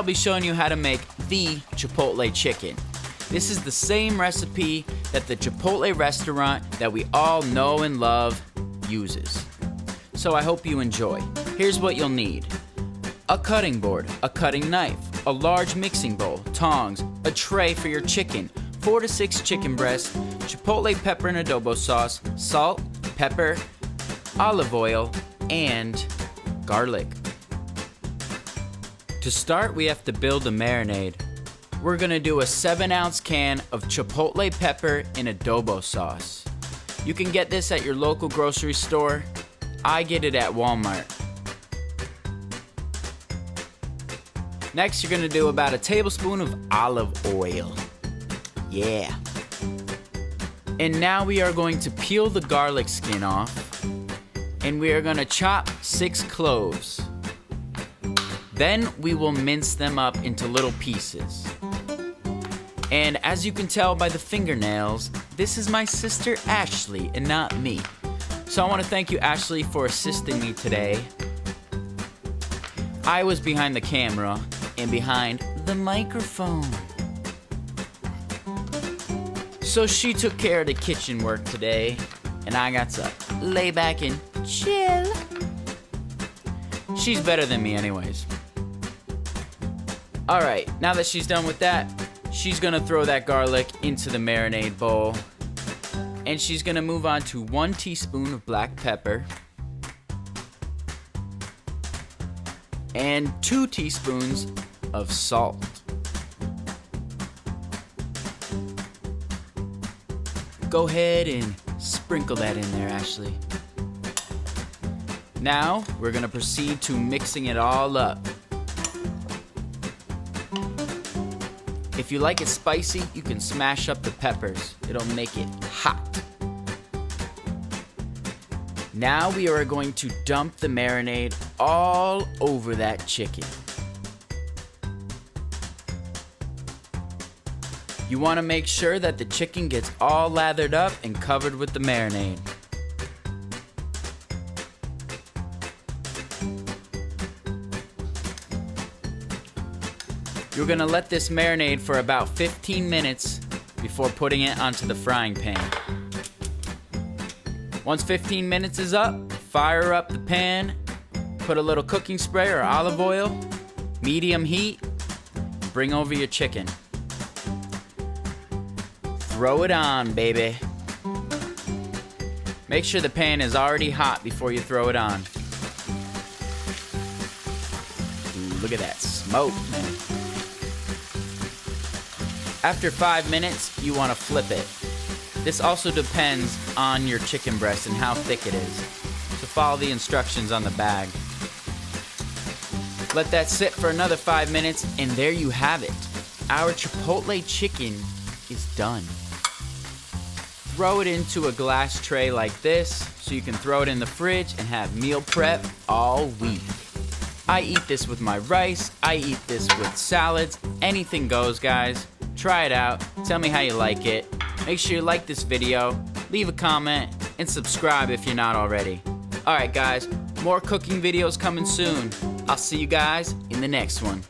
be showing you how to make the Chipotle chicken. This is the same recipe that the Chipotle restaurant that we all know and love uses. So I hope you enjoy. Here's what you'll need: a cutting board, a cutting knife, a large mixing bowl, tongs, a tray for your chicken, 4 to 6 chicken breasts, Chipotle pepper and adobo sauce, salt, pepper, olive oil, and garlic. To start, we have to build a marinade. We're gonna do a 7-ounce can of Chipotle pepper and adobo sauce. You can get this at your local grocery store. I get it at Walmart. Next, you're gonna do about a tablespoon of olive oil. Yeah. And now we are going to peel the garlic skin off, and we are gonna chop 6 cloves. Then we will mince them up into little pieces. And as you can tell by the fingernails, this is my sister Ashley and not me. So I want to thank you, Ashley, for assisting me today. I was behind the camera and behind the microphone. So she took care of the kitchen work today, and I got to lay back and chill. She's better than me anyways. Alright, now that she's done with that, she's gonna throw that garlic into the marinade bowl. And she's gonna move on to 1 teaspoon of black pepper and 2 teaspoons of salt. Go ahead and sprinkle that in there, Ashley. Now, we're gonna proceed to mixing it all up. If you like it spicy, you can smash up the peppers. It'll make it hot. Now we are going to dump the marinade all over that chicken. You want to make sure that the chicken gets all lathered up and covered with the marinade. You're gonna let this marinate for about 15 minutes before putting it onto the frying pan. Once 15 minutes is up, fire up the pan, put a little cooking spray or olive oil, medium heat, bring over your chicken. Throw it on, baby. Make sure the pan is already hot before you throw it on. Ooh, look at that smoke, man. After 5 minutes, you want to flip it. This also depends on your chicken breast and how thick it is. So follow the instructions on the bag. Let that sit for another 5 minutes, and there you have it. Our Chipotle chicken is done. Throw it into a glass tray like this so you can throw it in the fridge and have meal prep all week. I eat this with my rice. I eat this with salads. Anything goes, guys. Try it out. Tell me how you like it. Make sure you like this video, leave a comment, and subscribe if you're not already. Alright guys, more cooking videos coming soon. I'll see you guys in the next one.